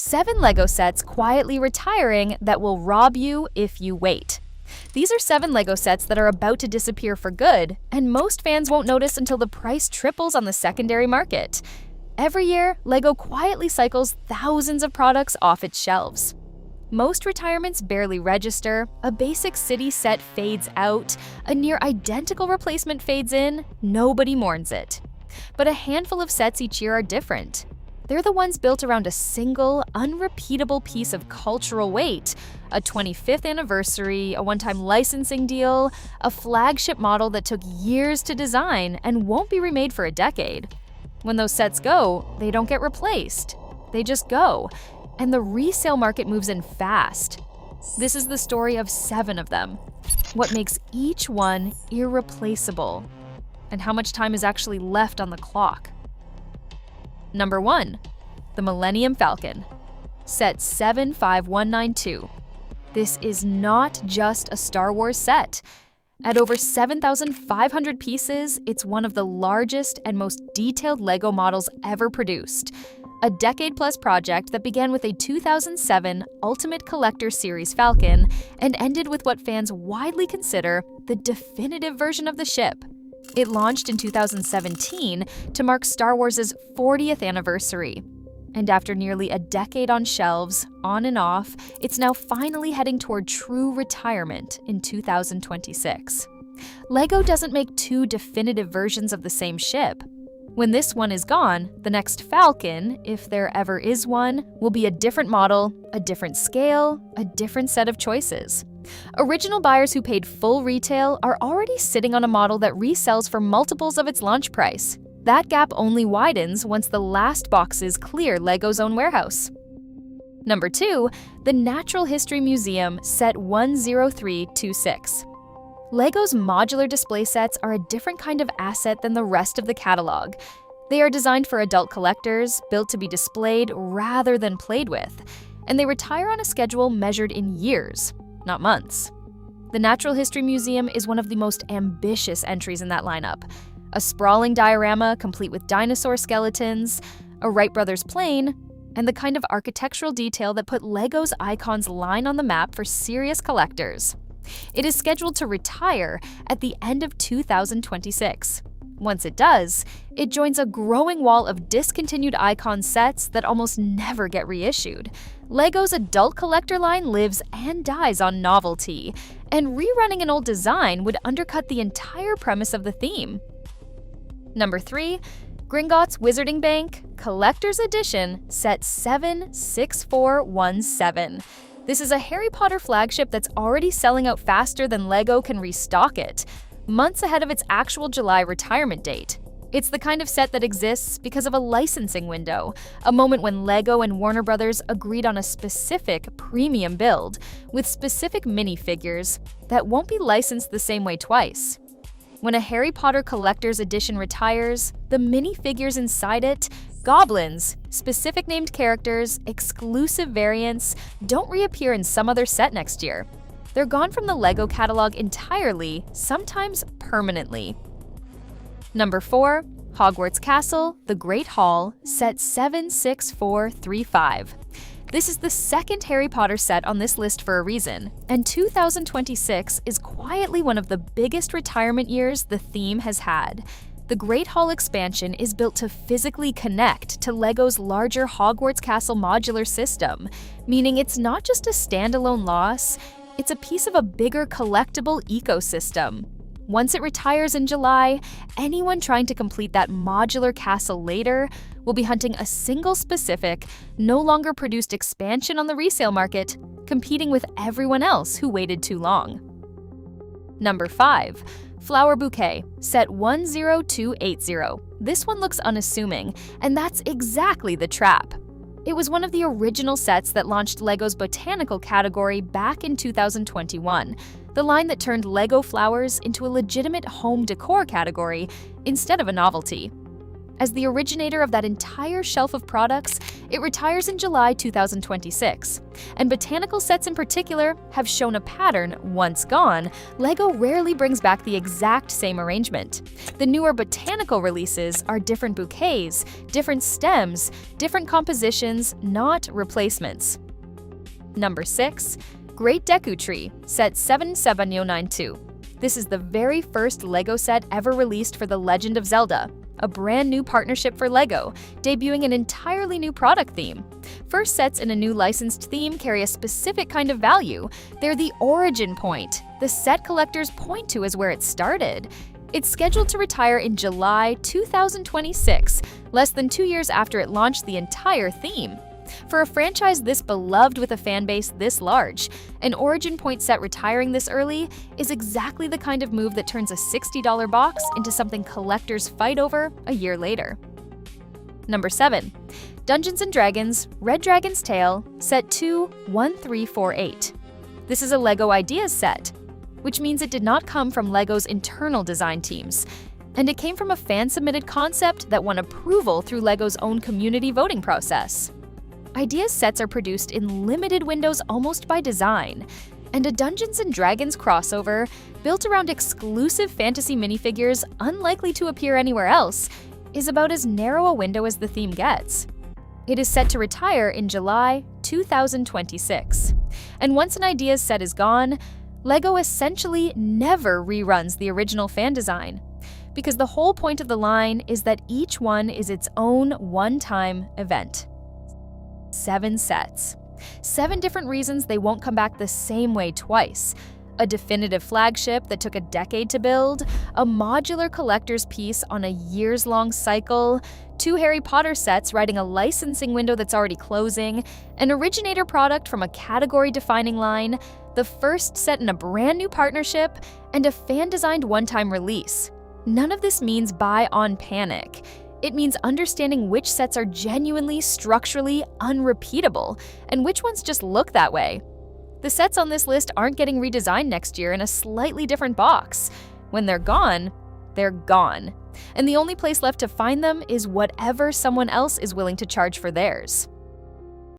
7 LEGO sets quietly retiring that will rob you if you wait. These are 7 LEGO sets that are about to disappear for good, and most fans won't notice until the price triples on the secondary market. Every year, LEGO quietly cycles thousands of products off its shelves. Most retirements barely register, a basic city set fades out, a near-identical replacement fades in, nobody mourns it. But a handful of sets each year are different. They're the ones built around a single, unrepeatable piece of cultural weight, a 25th anniversary, a one-time licensing deal, a flagship model that took years to design and won't be remade for a decade. When those sets go, they don't get replaced. They just go, and the resale market moves in fast. This is the story of 7 of them. What makes each one irreplaceable, and how much time is actually left on the clock. Number 1. The Millennium Falcon. Set 75192. This is not just a Star Wars set. At over 7,500 pieces, it's one of the largest and most detailed LEGO models ever produced. A decade-plus project that began with a 2007 Ultimate Collector Series Falcon and ended with what fans widely consider the definitive version of the ship. It launched in 2017 to mark Star Wars' 40th anniversary. And after nearly a decade on shelves, on and off, it's now finally heading toward true retirement in 2026. LEGO doesn't make 2 definitive versions of the same ship. When this one is gone, the next Falcon, if there ever is one, will be a different model, a different scale, a different set of choices. Original buyers who paid full retail are already sitting on a model that resells for multiples of its launch price. That gap only widens once the last boxes clear LEGO's own warehouse. Number 2, the Natural History Museum Set 10326. LEGO's modular display sets are a different kind of asset than the rest of the catalog. They are designed for adult collectors, built to be displayed rather than played with, and they retire on a schedule measured in years, not months. The Natural History Museum is one of the most ambitious entries in that lineup. A sprawling diorama complete with dinosaur skeletons, a Wright brothers plane, and the kind of architectural detail that put LEGO's icons line on the map for serious collectors. It is scheduled to retire at the end of 2026. Once it does, it joins a growing wall of discontinued icon sets that almost never get reissued. LEGO's adult collector line lives and dies on novelty, and rerunning an old design would undercut the entire premise of the theme. Number 3, Gringotts Wizarding Bank Collector's Edition Set 76417. This is a Harry Potter flagship that's already selling out faster than LEGO can restock it, months ahead of its actual July retirement date. It's the kind of set that exists because of a licensing window, a moment when LEGO and Warner Brothers agreed on a specific premium build with specific minifigures that won't be licensed the same way twice. When a Harry Potter Collector's Edition retires, the minifigures inside it, goblins, specific named characters, exclusive variants, don't reappear in some other set next year. They're gone from the LEGO catalog entirely, sometimes permanently. Number 4, Hogwarts Castle, The Great Hall, Set 76435. This is the second Harry Potter set on this list for a reason, and 2026 is quietly one of the biggest retirement years the theme has had. The Great Hall expansion is built to physically connect to LEGO's larger Hogwarts Castle modular system, meaning it's not just a standalone loss, it's a piece of a bigger collectible ecosystem. Once it retires in July, anyone trying to complete that modular castle later will be hunting a single specific, no longer produced expansion on the resale market, competing with everyone else who waited too long. Number 5, Flower Bouquet, Set 10280. This one looks unassuming, and that's exactly the trap. It was one of the original sets that launched LEGO's botanical category back in 2021, the line that turned LEGO flowers into a legitimate home decor category instead of a novelty. As the originator of that entire shelf of products, it retires in July 2026. And botanical sets in particular have shown a pattern. Once gone, LEGO rarely brings back the exact same arrangement. The newer botanical releases are different bouquets, different stems, different compositions, not replacements. Number 6. Great Deku Tree, Set 77092. This is the very first LEGO set ever released for The Legend of Zelda, a brand new partnership for LEGO, debuting an entirely new product theme. First sets in a new licensed theme carry a specific kind of value. They're the origin point. The set collectors point to as where it started. It's scheduled to retire in July 2026, less than 2 years after it launched the entire theme. For a franchise this beloved with a fanbase this large, an Origin Point set retiring this early is exactly the kind of move that turns a $60 box into something collectors fight over a year later. Number 7. Dungeons & Dragons Red Dragon's Tale, Set 21348. This is a LEGO Ideas set, which means it did not come from LEGO's internal design teams, and it came from a fan-submitted concept that won approval through LEGO's own community voting process. Ideas sets are produced in limited windows almost by design, and a Dungeons & Dragons crossover, built around exclusive fantasy minifigures unlikely to appear anywhere else, is about as narrow a window as the theme gets. It is set to retire in July 2026. And once an Ideas set is gone, LEGO essentially never reruns the original fan design, because the whole point of the line is that each one is its own one-time event. 7 sets. 7 different reasons they won't come back the same way twice. A definitive flagship that took a decade to build, a modular collector's piece on a years-long cycle, 2 Harry Potter sets riding a licensing window that's already closing, an originator product from a category-defining line, the first set in a brand new partnership, and a fan-designed one-time release. None of this means buy on panic. It means understanding which sets are genuinely, structurally unrepeatable, and which ones just look that way. The sets on this list aren't getting redesigned next year in a slightly different box. When they're gone, they're gone. And the only place left to find them is whatever someone else is willing to charge for theirs.